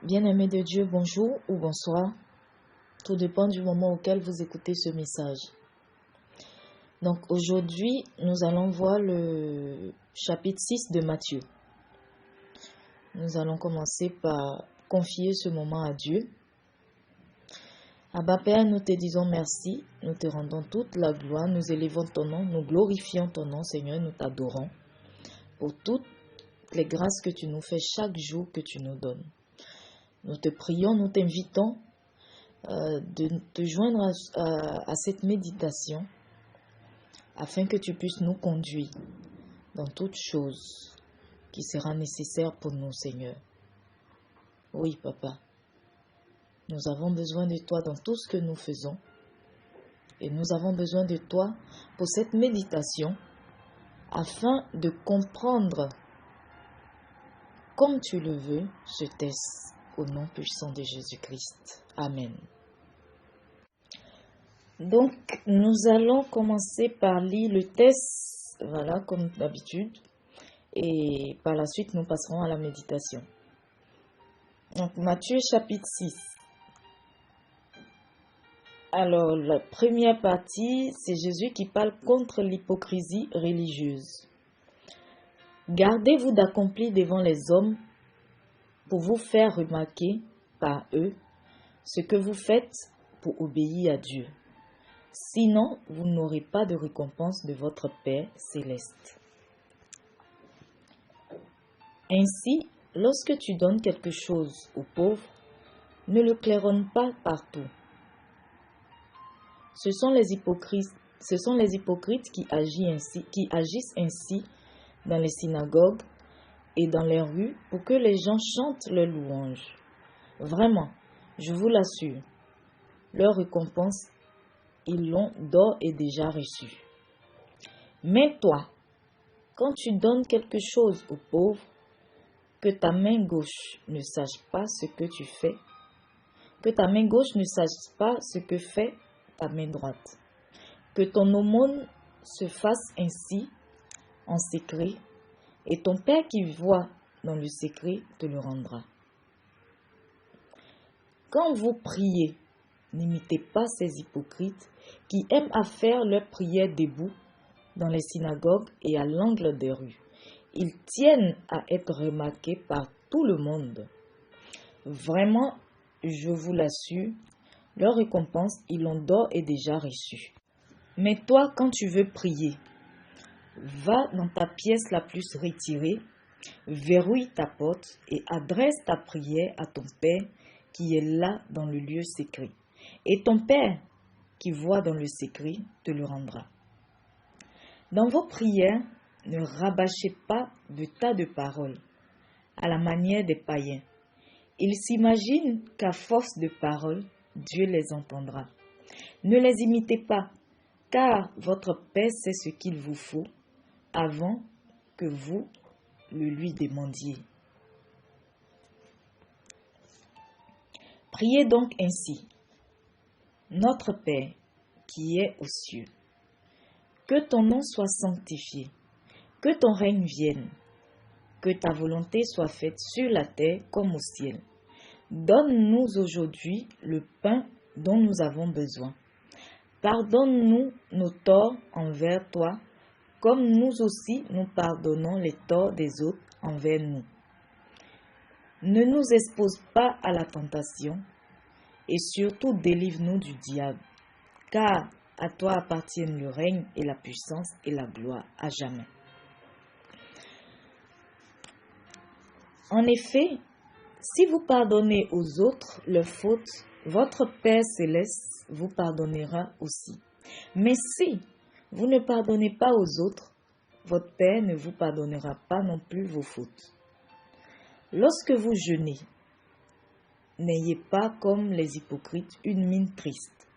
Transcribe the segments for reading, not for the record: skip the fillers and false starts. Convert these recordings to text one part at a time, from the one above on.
Bien-aimés de Dieu, bonjour ou bonsoir. Tout dépend du moment auquel vous écoutez ce message. Donc aujourd'hui, nous allons voir le chapitre 6 de Matthieu. Nous allons commencer par confier ce moment à Dieu. Abba Père, nous te disons merci, nous te rendons toute la gloire, nous élevons ton nom, nous glorifions ton nom, Seigneur, nous t'adorons pour toutes les grâces que tu nous fais chaque jour que tu nous donnes. Nous te prions, nous t'invitons de te joindre à cette méditation afin que tu puisses nous conduire dans toute chose qui sera nécessaire pour nous, Seigneur. Oui, Papa, nous avons besoin de toi dans tout ce que nous faisons et nous avons besoin de toi pour cette méditation afin de comprendre comme tu le veux ce texte au nom puissant de Jésus-Christ. Amen. Donc, nous allons commencer par lire le texte, voilà, comme d'habitude, et par la suite, nous passerons à la méditation. Donc, Matthieu chapitre 6. Alors, la première partie, c'est Jésus qui parle contre l'hypocrisie religieuse. Gardez-vous d'accomplir devant les hommes pour vous faire remarquer par eux ce que vous faites pour obéir à Dieu. Sinon, vous n'aurez pas de récompense de votre Père céleste. Ainsi, lorsque tu donnes quelque chose aux pauvres, ne le claironne pas partout. Ce sont les hypocrites qui agissent ainsi dans les synagogues et dans les rues pour que les gens chantent leurs louanges. Vraiment, je vous l'assure, leur récompense, ils l'ont d'ores et déjà reçue. Mais toi, quand tu donnes quelque chose aux pauvres, que ta main gauche ne sache pas ce que tu fais, que ta main gauche ne sache pas ce que fait ta main droite, que ton aumône se fasse ainsi en secret, et ton Père qui voit dans le secret te le rendra. Quand vous priez, n'imitez pas ces hypocrites qui aiment à faire leur prière debout dans les synagogues et à l'angle des rues. Ils tiennent à être remarqués par tout le monde. Vraiment, je vous l'assure, leur récompense, ils l'ont d'ores et déjà reçue. Mais toi, quand tu veux prier, va dans ta pièce la plus retirée, verrouille ta porte et adresse ta prière à ton Père qui est là dans le lieu secret. Et ton Père qui voit dans le secret te le rendra. Dans vos prières, ne rabâchez pas de tas de paroles à la manière des païens. Ils s'imaginent qu'à force de paroles, Dieu les entendra. Ne les imitez pas, car votre Père sait ce qu'il vous faut avant que vous le lui demandiez. Priez donc ainsi. Notre Père qui est aux cieux, que ton nom soit sanctifié, que ton règne vienne, que ta volonté soit faite sur la terre comme au ciel. Donne-nous aujourd'hui le pain dont nous avons besoin. Pardonne-nous nos torts envers toi, comme nous aussi nous pardonnons les torts des autres envers nous. Ne nous expose pas à la tentation, et surtout délivre-nous du diable, car à toi appartiennent le règne et la puissance et la gloire à jamais. En effet, si vous pardonnez aux autres leurs fautes, votre Père céleste vous pardonnera aussi. Mais si vous ne pardonnez pas aux autres, votre Père ne vous pardonnera pas non plus vos fautes. Lorsque vous jeûnez, n'ayez pas comme les hypocrites une mine triste,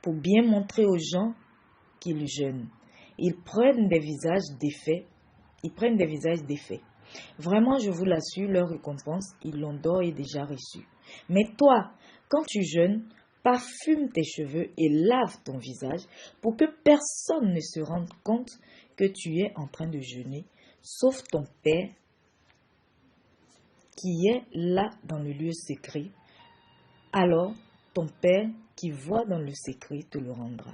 pour bien montrer aux gens qu'ils jeûnent. Ils prennent des visages défaits. Vraiment, je vous l'assure, leur récompense, ils l'ont d'ores et déjà reçue. Mais toi, quand tu jeûnes, parfume tes cheveux et lave ton visage pour que personne ne se rende compte que tu es en train de jeûner, sauf ton Père qui est là dans le lieu secret, alors ton Père qui voit dans le secret te le rendra.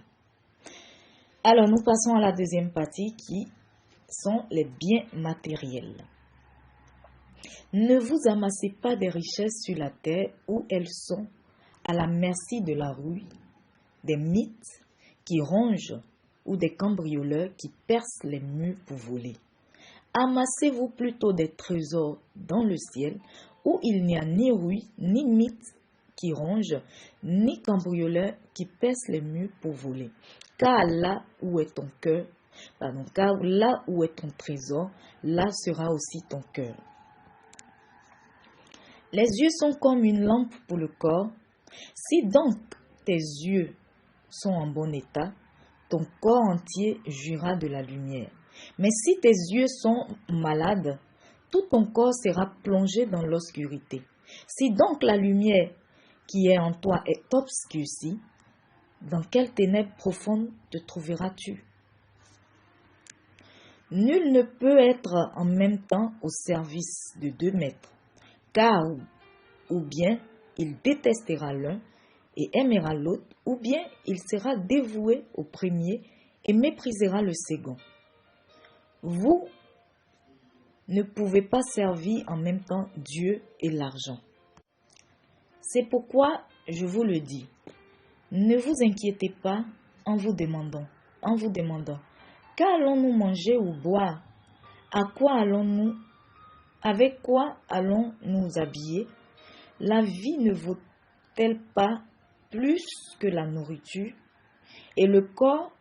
Alors nous passons à la deuxième partie qui sont les biens matériels. Ne vous amassez pas des richesses sur la terre où elles sont à la merci de la rouille, des mythes qui rongent ou des cambrioleurs qui percent les murs pour voler. Amassez-vous plutôt des trésors dans le ciel où il n'y a ni rouille, ni mythes qui rongent, ni cambrioleurs qui percent les murs pour voler. Car là où est ton cœur, car là où est ton trésor, là sera aussi ton cœur. Les yeux sont comme une lampe pour le corps. Si donc tes yeux sont en bon état, ton corps entier jouira de la lumière. Mais si tes yeux sont malades, tout ton corps sera plongé dans l'obscurité. Si donc la lumière qui est en toi est obscurcie, dans quelle ténèbres profondes te trouveras-tu? Nul ne peut être en même temps au service de 2 maîtres, car ou bien il détestera l'un et aimera l'autre, ou bien il sera dévoué au premier et méprisera le second. Vous ne pouvez pas servir en même temps Dieu et l'argent. C'est pourquoi je vous le dis, ne vous inquiétez pas en vous demandant, qu'allons-nous manger ou boire? À quoi allons-nous? Avec quoi allons nous habiller? La vie ne vaut-elle pas plus que la nourriture? Et le corps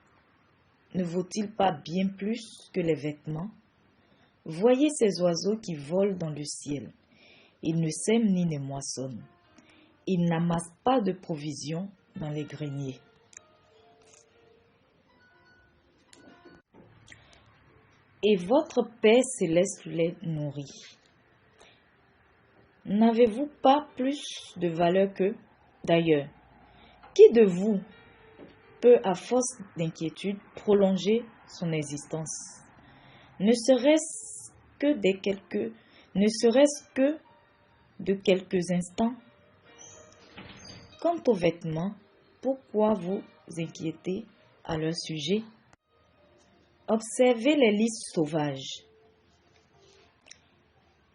ne vaut-il pas bien plus que les vêtements? Voyez ces oiseaux qui volent dans le ciel. Ils ne sèment ni ne moissonnent. Ils n'amassent pas de provisions dans les greniers. Et votre Père céleste les nourrit. N'avez-vous pas plus de valeur qu'eux? D'ailleurs, qui de vous peut, à force d'inquiétude, prolonger son existence? Ne serait-ce que de quelques instants? Quant aux vêtements, pourquoi vous inquiétez à leur sujet? Observez les lys sauvages.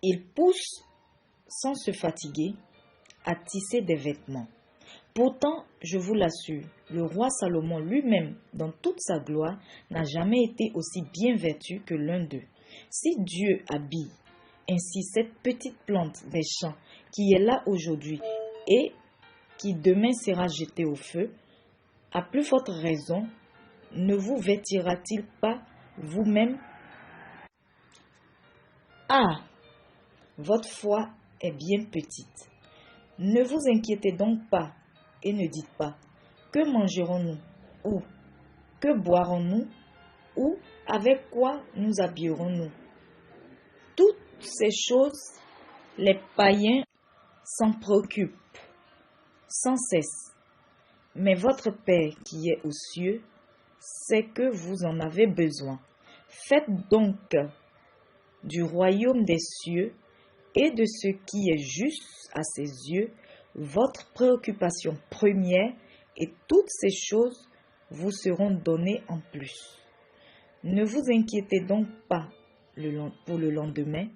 Ils poussent sans se fatiguer à tisser des vêtements. Pourtant, je vous l'assure, le roi Salomon lui-même, dans toute sa gloire, n'a jamais été aussi bien vêtu que l'un d'eux. Si Dieu habille ainsi cette petite plante des champs qui est là aujourd'hui et qui demain sera jetée au feu, à plus forte raison, ne vous vêtira-t-il pas vous-même? Ah, votre foi est bien petite. Ne vous inquiétez donc pas et ne dites pas, que mangerons-nous ou que boirons-nous ou avec quoi nous habillerons-nous? Toutes ces choses, les païens s'en préoccupent sans cesse. Mais votre Père qui est aux cieux sait que vous en avez besoin. Faites donc du royaume des cieux et de ce qui est juste à ses yeux votre préoccupation première, et toutes ces choses vous seront données en plus. Ne vous inquiétez donc pas pour le lendemain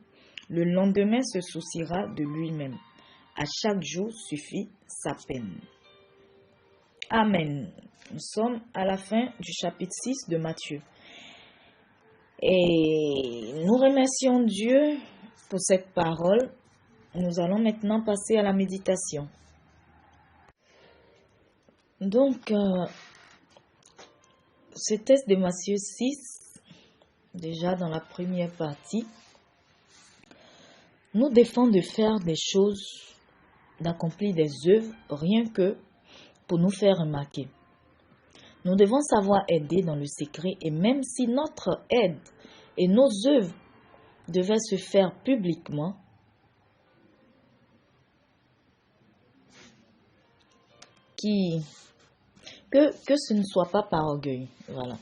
se souciera de lui-même. À chaque jour suffit sa peine. Amen. Nous sommes à la fin du chapitre 6 de Matthieu. Et nous remercions Dieu pour cette parole. Nous allons maintenant passer à la méditation. Donc, ce texte de Matthieu 6, déjà dans la première partie, nous défend de faire des choses, d'accomplir des œuvres, rien que pour nous faire remarquer. Nous devons savoir aider dans le secret, et même si notre aide et nos œuvres devaient se faire publiquement, que ce ne soit pas par orgueil, voilà.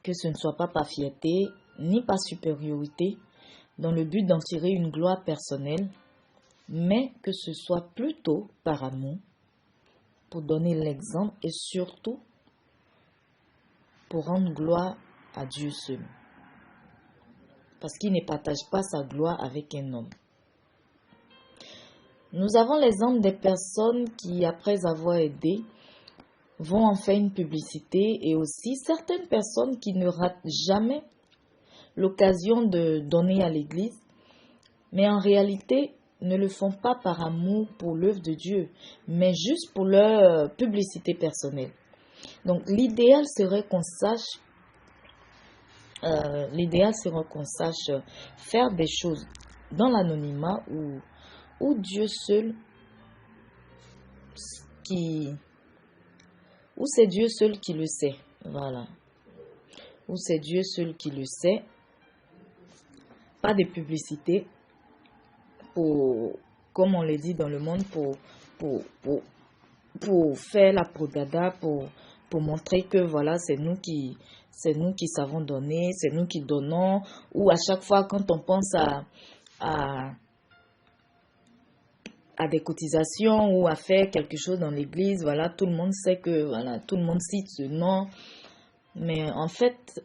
Que ce ne soit pas par fierté, ni par supériorité. dans le but d'en tirer une gloire personnelle, mais que ce soit plutôt par amour, pour donner l'exemple et surtout pour rendre gloire à Dieu seul. Parce qu'il ne partage pas sa gloire avec un homme. Nous avons l'exemple des personnes qui, après avoir aidé, vont en faire une publicité, et aussi certaines personnes qui ne ratent jamais l'occasion de donner à l'église, mais en réalité ne le font pas par amour pour l'œuvre de Dieu, mais juste pour leur publicité personnelle. Donc l'idéal serait qu'on sache faire des choses dans l'anonymat où Dieu seul où c'est Dieu seul qui le sait. Voilà. Où c'est Dieu seul qui le sait. Pas de publicité pour, comme on le dit dans le monde, pour faire la propagande, pour montrer que voilà, c'est nous qui savons donner, c'est nous qui donnons, ou à chaque fois quand on pense à des cotisations ou à faire quelque chose dans l'église, voilà, tout le monde sait que, voilà, tout le monde cite ce nom. Mais en fait,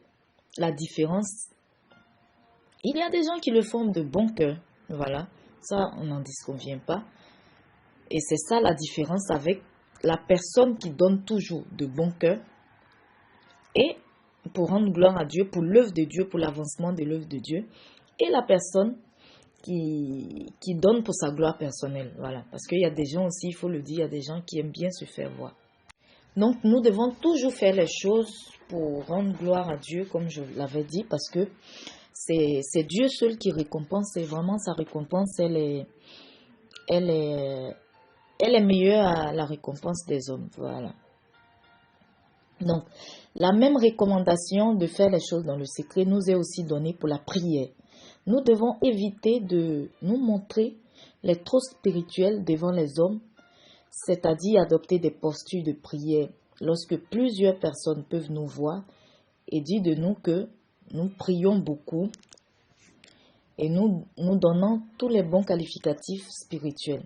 la différence, il y a des gens qui le font de bon cœur, voilà, ça on n'en disconvient pas. Et c'est ça la différence avec la personne qui donne toujours de bon cœur et pour rendre gloire à Dieu, pour l'œuvre de Dieu, pour l'avancement de l'œuvre de Dieu, et la personne qui donne pour sa gloire personnelle. Voilà. Parce qu'il y a des gens aussi, il faut le dire, il y a des gens qui aiment bien se faire voir. Donc, nous devons toujours faire les choses pour rendre gloire à Dieu, comme je l'avais dit, parce que c'est Dieu seul qui récompense, et vraiment sa récompense, elle est meilleure à la récompense des hommes. Voilà. Donc, la même recommandation de faire les choses dans le secret nous est aussi donnée pour la prière. Nous devons éviter de nous montrer les trop spirituels devant les hommes, c'est-à-dire adopter des postures de prière lorsque plusieurs personnes peuvent nous voir et dire de nous que nous prions beaucoup et nous donnons tous les bons qualificatifs spirituels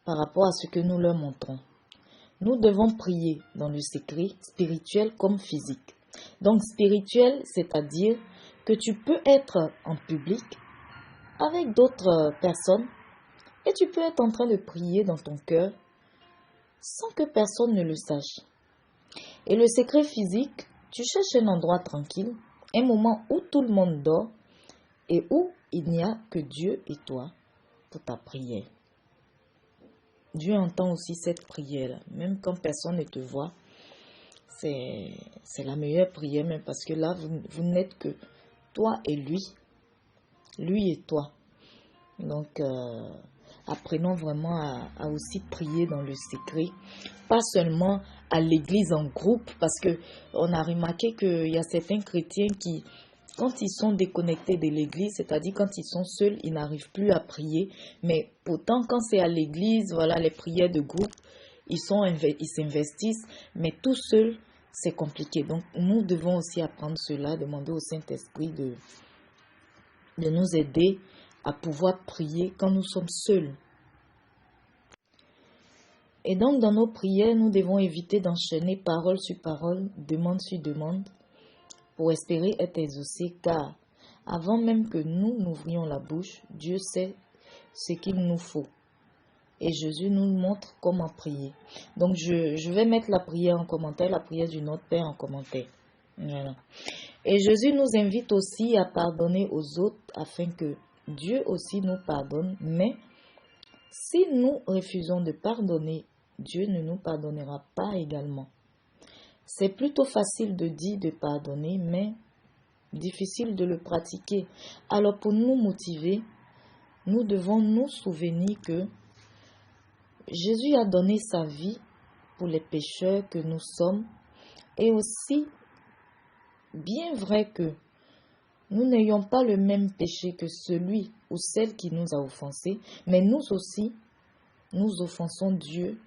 par rapport à ce que nous leur montrons. Nous devons prier dans le secret, spirituel comme physique. Donc spirituel, c'est-à-dire que tu peux être en public avec d'autres personnes et tu peux être en train de prier dans ton cœur sans que personne ne le sache. Et le secret physique, tu cherches un endroit tranquille, un moment où tout le monde dort et où il n'y a que Dieu et toi pour ta prière. Dieu entend aussi cette prière-là, même quand personne ne te voit. C'est la meilleure prière, même parce que là, vous n'êtes que toi et lui et toi. Donc, apprenons vraiment à aussi prier dans le secret, pas seulement à l'église en groupe, parce que on a remarqué qu'il y a certains chrétiens qui, quand ils sont déconnectés de l'église, c'est-à-dire quand ils sont seuls, ils n'arrivent plus à prier. Mais pourtant, quand c'est à l'église, voilà, les prières de groupe, ils s'investissent, mais tout seul, c'est compliqué. Donc, nous devons aussi apprendre cela, demander au Saint-Esprit de nous aider à pouvoir prier quand nous sommes seuls. Et donc, dans nos prières, nous devons éviter d'enchaîner parole sur parole, demande sur demande, pour espérer être exaucés, car avant même que nous n'ouvrions la bouche, Dieu sait ce qu'il nous faut. Et Jésus nous montre comment prier. Donc, je vais mettre la prière en commentaire, la prière du Notre Père en commentaire. Voilà. Et Jésus nous invite aussi à pardonner aux autres afin que Dieu aussi nous pardonne. Mais si nous refusons de pardonner, Dieu ne nous pardonnera pas également. C'est plutôt facile de dire de pardonner, mais difficile de le pratiquer. Alors pour nous motiver, nous devons nous souvenir que Jésus a donné sa vie pour les pécheurs que nous sommes, et aussi, bien vrai que nous n'ayons pas le même péché que celui ou celle qui nous a offensés, mais nous aussi, nous offensons Dieu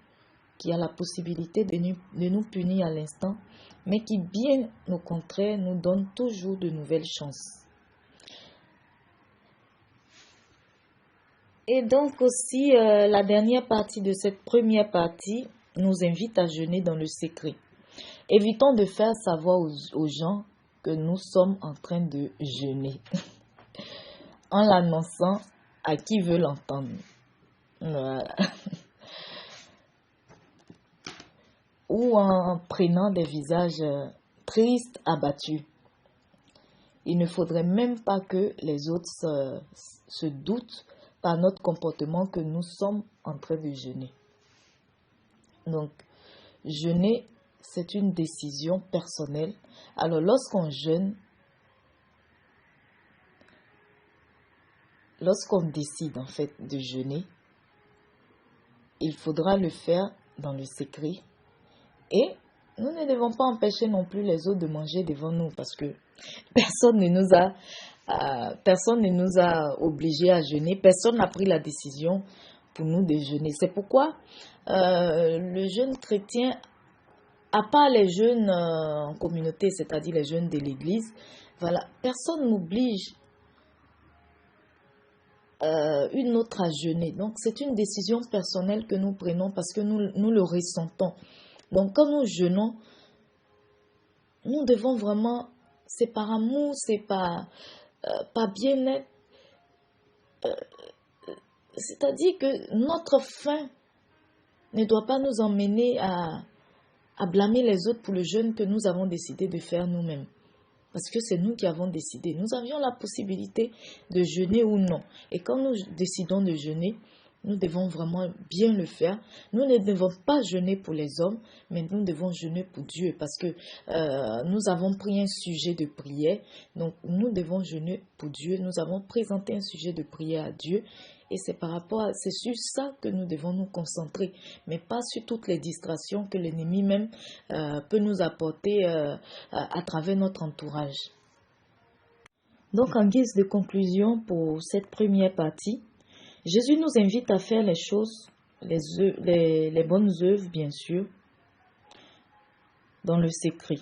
qui a la possibilité de nous punir à l'instant, mais qui, bien au contraire, nous donne toujours de nouvelles chances. Et donc aussi, la dernière partie de cette première partie nous invite à jeûner dans le secret. Évitons de faire savoir aux gens que nous sommes en train de jeûner en l'annonçant à qui veut l'entendre. Voilà. Ou en prenant des visages tristes, abattus. Il ne faudrait même pas que les autres se doutent par notre comportement que nous sommes en train de jeûner. Donc, jeûner, c'est une décision personnelle. Alors, lorsqu'on jeûne, lorsqu'on décide en fait de jeûner, il faudra le faire dans le secret. Et nous ne devons pas empêcher non plus les autres de manger devant nous parce que personne ne nous a obligés à jeûner. Personne n'a pris la décision pour nous de jeûner. C'est pourquoi le jeûne chrétien, à part les jeûnes en communauté, c'est-à-dire les jeûnes de l'église, voilà, personne n'oblige une autre à jeûner. Donc, c'est une décision personnelle que nous prenons parce que nous le ressentons. Donc, quand nous jeûnons, nous devons vraiment, c'est par amour, c'est par bien-être. C'est-à-dire que notre faim ne doit pas nous emmener à blâmer les autres pour le jeûne que nous avons décidé de faire nous-mêmes. Parce que c'est nous qui avons décidé. Nous avions la possibilité de jeûner ou non. Et quand nous décidons de jeûner, nous devons vraiment bien le faire. Nous ne devons pas jeûner pour les hommes, mais nous devons jeûner pour Dieu. Parce que nous avons pris un sujet de prière. Donc nous devons jeûner pour Dieu. Nous avons présenté un sujet de prière à Dieu. Et c'est sur ça que nous devons nous concentrer, mais pas sur toutes les distractions que l'ennemi même peut nous apporter à travers notre entourage. Donc, en guise de conclusion pour cette première partie, Jésus nous invite à faire les choses, les bonnes œuvres, bien sûr, dans le secret.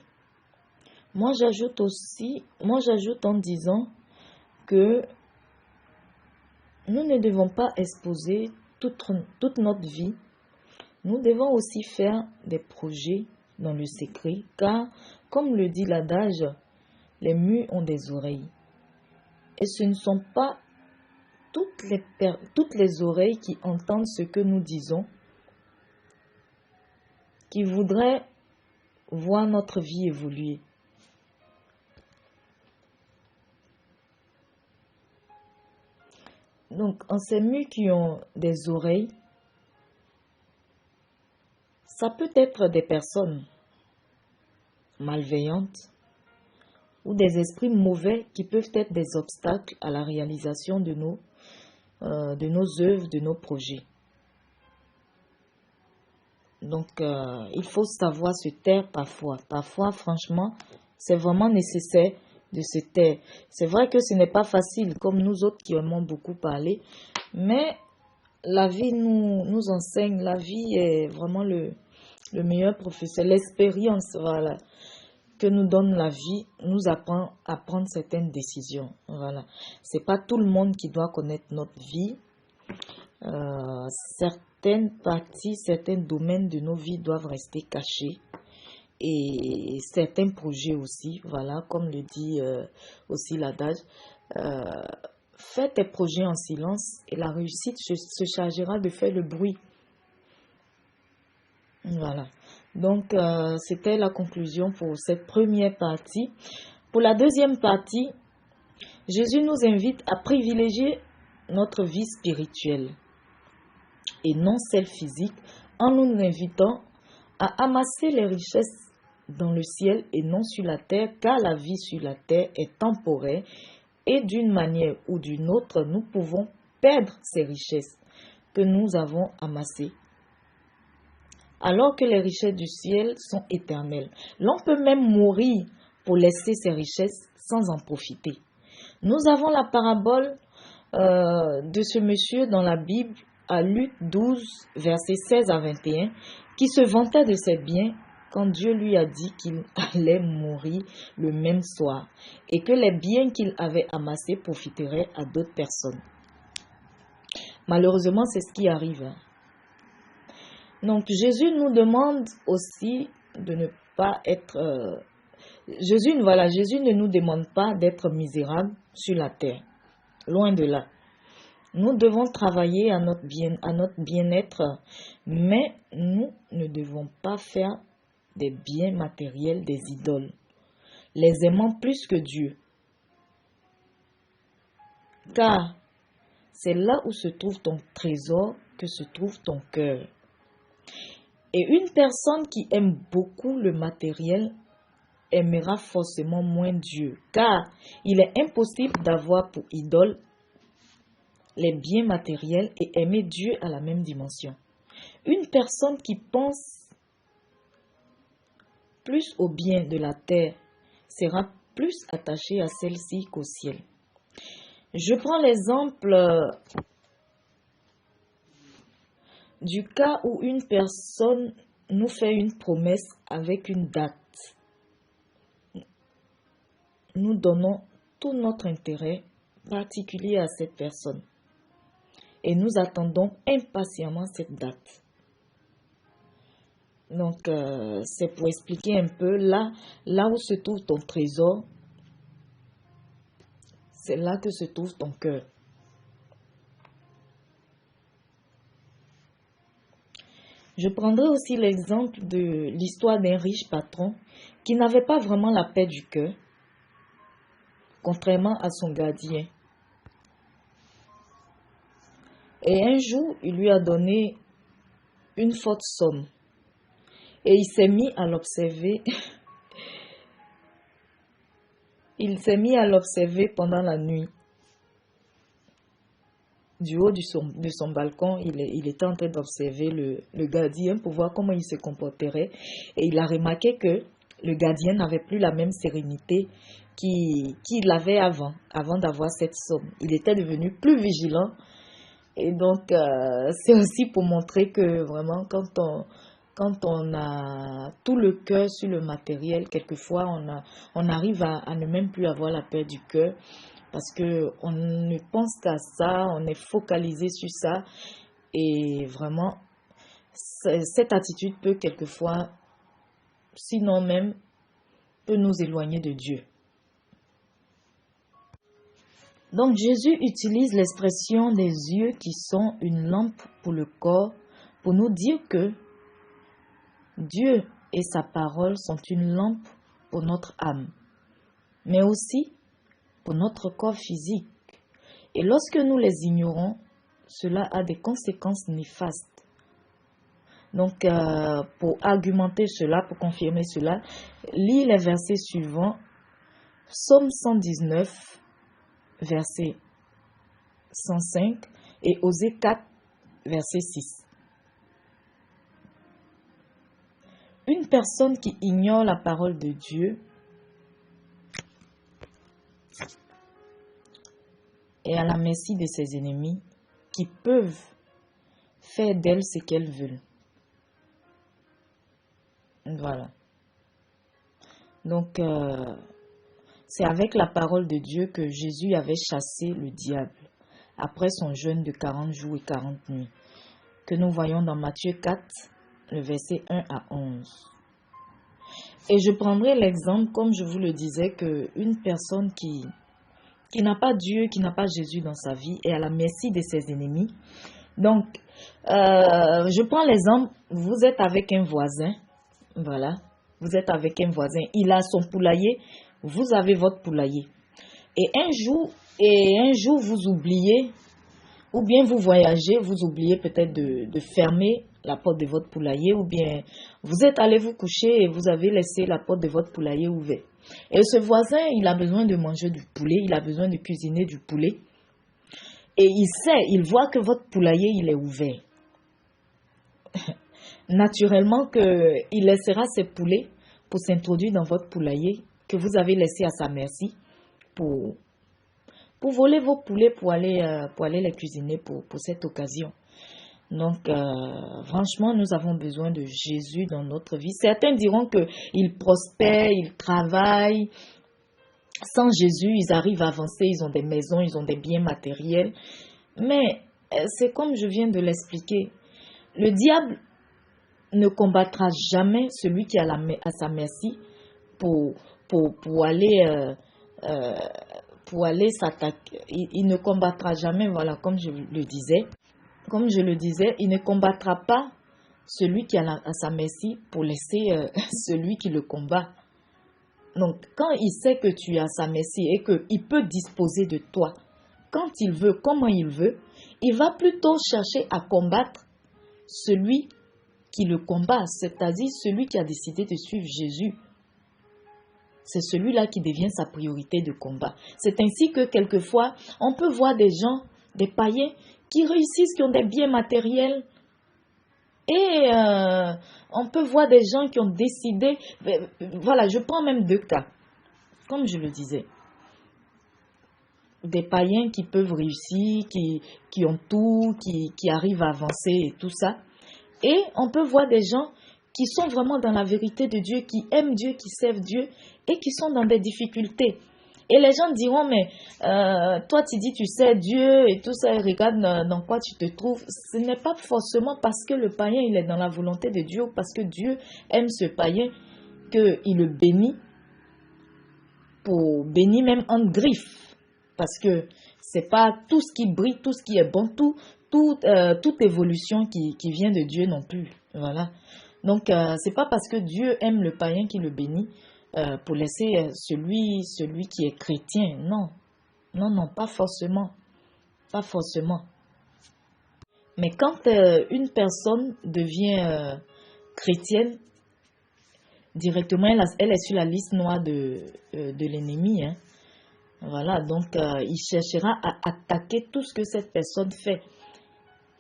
Moi, j'ajoute en disant que nous ne devons pas exposer toute notre vie. Nous devons aussi faire des projets dans le secret, car, comme le dit l'adage, les mues ont des oreilles. Et ce ne sont pas toutes les oreilles qui entendent ce que nous disons, qui voudraient voir notre vie évoluer. Donc, en ces mues qui ont des oreilles, ça peut être des personnes malveillantes ou des esprits mauvais qui peuvent être des obstacles à la réalisation de nos œuvres, de nos projets. Donc, il faut savoir se taire parfois. Parfois, franchement, c'est vraiment nécessaire de se taire. C'est vrai que ce n'est pas facile, comme nous autres qui aimons beaucoup parler, mais la vie nous enseigne. La vie est vraiment le meilleur professeur. L'expérience, voilà, que nous donne la vie nous apprend à prendre certaines décisions. Voilà. C'est pas tout le monde qui doit connaître notre vie. Certaines parties, certains domaines de nos vies doivent rester cachés. Et certains projets aussi, voilà, comme le dit aussi l'adage, fais tes projets en silence et la réussite se chargera de faire le bruit. Voilà. Donc, c'était la conclusion pour cette première partie. Pour la deuxième partie, Jésus nous invite à privilégier notre vie spirituelle et non celle physique en nous invitant à amasser les richesses dans le ciel et non sur la terre, car la vie sur la terre est temporaire et d'une manière ou d'une autre, nous pouvons perdre ces richesses que nous avons amassées, alors que les richesses du ciel sont éternelles. L'on peut même mourir pour laisser ces richesses sans en profiter. Nous avons la parabole de ce monsieur dans la Bible, à Luc 12, versets 16 à 21, qui se vantait de ses biens quand Dieu lui a dit qu'il allait mourir le même soir et que les biens qu'il avait amassés profiteraient à d'autres personnes. Malheureusement, c'est ce qui arrive. Hein. Donc, Jésus nous demande aussi de ne pas être... Jésus ne nous demande pas d'être misérables sur la terre. Loin de là. Nous devons travailler à notre bien-être, mais nous ne devons pas faire des biens matériels des idoles, les aimant plus que Dieu. Car c'est là où se trouve ton trésor que se trouve ton cœur. Et une personne qui aime beaucoup le matériel aimera forcément moins Dieu, car il est impossible d'avoir pour idole les biens matériels et aimer Dieu à la même dimension. Une personne qui pense plus au bien de la terre sera plus attachée à celle-ci qu'au ciel. Je prends l'exemple du cas où une personne nous fait une promesse avec une date. Nous donnons tout notre intérêt particulier à cette personne et nous attendons impatiemment cette date. Donc, c'est pour expliquer un peu là où se trouve ton trésor, c'est là que se trouve ton cœur. Je prendrai aussi l'exemple de l'histoire d'un riche patron qui n'avait pas vraiment la paix du cœur, contrairement à son gardien. Et un jour, il lui a donné une forte somme. Et il s'est mis à l'observer. Il s'est mis à l'observer pendant la nuit. Du haut de son balcon, il était en train d'observer le gardien pour voir comment il se comporterait. Et il a remarqué que le gardien n'avait plus la même sérénité qu'il avait avant d'avoir cette somme. Il était devenu plus vigilant. Et donc, c'est aussi pour montrer que vraiment, quand on a tout le cœur sur le matériel, quelquefois, on arrive à ne même plus avoir la paix du cœur. Parce qu'on ne pense qu'à ça, on est focalisé sur ça. Et vraiment, cette attitude peut quelquefois, sinon même, peut nous éloigner de Dieu. Donc Jésus utilise l'expression des yeux qui sont une lampe pour le corps pour nous dire que Dieu et sa parole sont une lampe pour notre âme, mais aussi pour notre corps physique. Et lorsque nous les ignorons, cela a des conséquences néfastes. Donc, pour argumenter cela, pour confirmer cela, lis les versets suivants. Psaume 119, verset 105 et Osée 4, verset 6. Une personne qui ignore la parole de Dieu est à la merci de ses ennemis qui peuvent faire d'elle ce qu'elles veulent. Voilà. Donc, c'est avec la parole de Dieu que Jésus avait chassé le diable après son jeûne de 40 jours et 40 nuits, que nous voyons dans Matthieu 4, le verset 1 à 11. Et je prendrai l'exemple, comme je vous le disais, qu'une personne qui n'a pas Dieu, qui n'a pas Jésus dans sa vie, est à la merci de ses ennemis. Donc, je prends l'exemple, vous êtes avec un voisin, voilà, vous êtes avec un voisin, il a son poulailler, vous avez votre poulailler. Et un jour, vous oubliez, ou bien vous voyagez, vous oubliez peut-être de fermer la porte de votre poulailler, ou bien vous êtes allé vous coucher et vous avez laissé la porte de votre poulailler ouverte. Et ce voisin, il a besoin de manger du poulet, il a besoin de cuisiner du poulet. Et il voit que votre poulailler, il est ouvert. Naturellement qu'il laissera ses poulets pour s'introduire dans votre poulailler que vous avez laissé à sa merci pour voler vos poulets pour aller les cuisiner pour cette occasion. Donc, franchement, nous avons besoin de Jésus dans notre vie. Certains diront qu'ils prospèrent, ils travaillent. Sans Jésus, ils arrivent à avancer, ils ont des maisons, ils ont des biens matériels. Mais c'est comme je viens de l'expliquer. Le diable ne combattra jamais celui qui est à sa merci pour, pour aller, pour aller s'attaquer. Il ne combattra jamais, voilà, comme je le disais. Comme je le disais, il ne combattra pas celui qui est à sa merci pour laisser celui qui le combat. Donc, quand il sait que tu es à sa merci et qu'il peut disposer de toi, quand il veut, comment il veut, il va plutôt chercher à combattre celui qui le combat, c'est-à-dire celui qui a décidé de suivre Jésus. C'est celui-là qui devient sa priorité de combat. C'est ainsi que quelquefois, on peut voir des gens, des païens, qui réussissent, qui ont des biens matériels. Et on peut voir des gens qui ont décidé, voilà, je prends même 2 cas, comme je le disais. Des païens qui peuvent réussir, qui ont tout, qui arrivent à avancer et tout ça. Et on peut voir des gens qui sont vraiment dans la vérité de Dieu, qui aiment Dieu, qui servent Dieu et qui sont dans des difficultés. Et les gens diront, mais toi tu dis tu sais Dieu et tout ça, et regarde dans quoi tu te trouves. Ce n'est pas forcément parce que le païen il est dans la volonté de Dieu ou parce que Dieu aime ce païen qu'il le bénit, pour bénir même en griffe. Parce que c'est pas tout ce qui brille, tout ce qui est bon, toute évolution qui vient de Dieu non plus. Voilà. Donc, c'est pas parce que Dieu aime le païen qui le bénit pour laisser celui qui est chrétien. Non. Non, non, pas forcément. Pas forcément. Mais quand une personne devient chrétienne, directement, elle est sur la liste noire de l'ennemi. Hein. Voilà, donc il cherchera à attaquer tout ce que cette personne fait.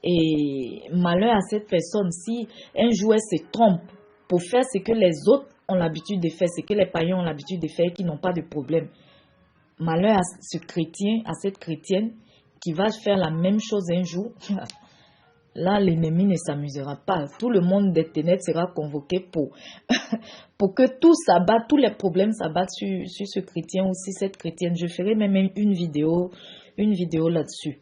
Et malheur à cette personne si un jour elle se trompe pour faire ce que les autres ont l'habitude de faire, ce que les païens ont l'habitude de faire, qui n'ont pas de problème. Malheur à ce chrétien, à cette chrétienne qui va faire la même chose un jour. Là, l'ennemi ne s'amusera pas. Tout le monde des ténèbres sera convoqué pour que tout s'abatte, tous les problèmes s'abattent sur ce chrétien ou sur cette chrétienne. Je ferai même une vidéo là-dessus.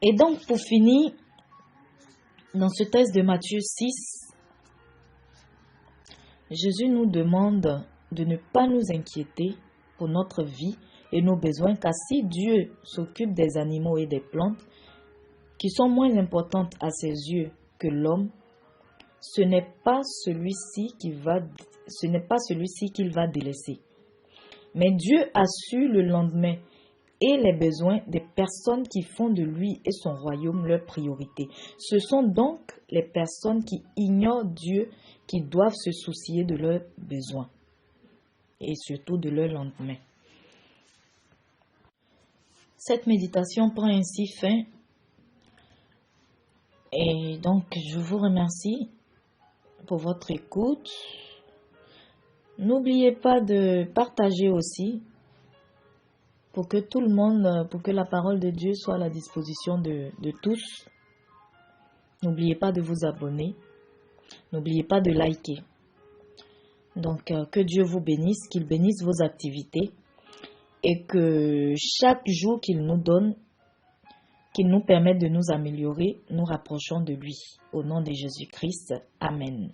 Et donc, pour finir, dans ce texte de Matthieu 6, Jésus nous demande de ne pas nous inquiéter pour notre vie et nos besoins, car si Dieu s'occupe des animaux et des plantes, qui sont moins importantes à ses yeux que l'homme, ce n'est pas celui-ci qu'il va délaisser. Mais Dieu assure le lendemain et les besoins des personnes qui font de lui et son royaume leur priorité. Ce sont donc les personnes qui ignorent Dieu qui doivent se soucier de leurs besoins et surtout de leur lendemain. Cette méditation prend ainsi fin. Et donc, je vous remercie pour votre écoute. N'oubliez pas de partager aussi pour que tout le monde, pour que la parole de Dieu soit à la disposition de tous. N'oubliez pas de vous abonner. N'oubliez pas de liker. Donc, que Dieu vous bénisse, qu'il bénisse vos activités et que chaque jour qu'il nous donne, qu'il nous permette de nous améliorer, nous rapprochons de lui. Au nom de Jésus-Christ. Amen.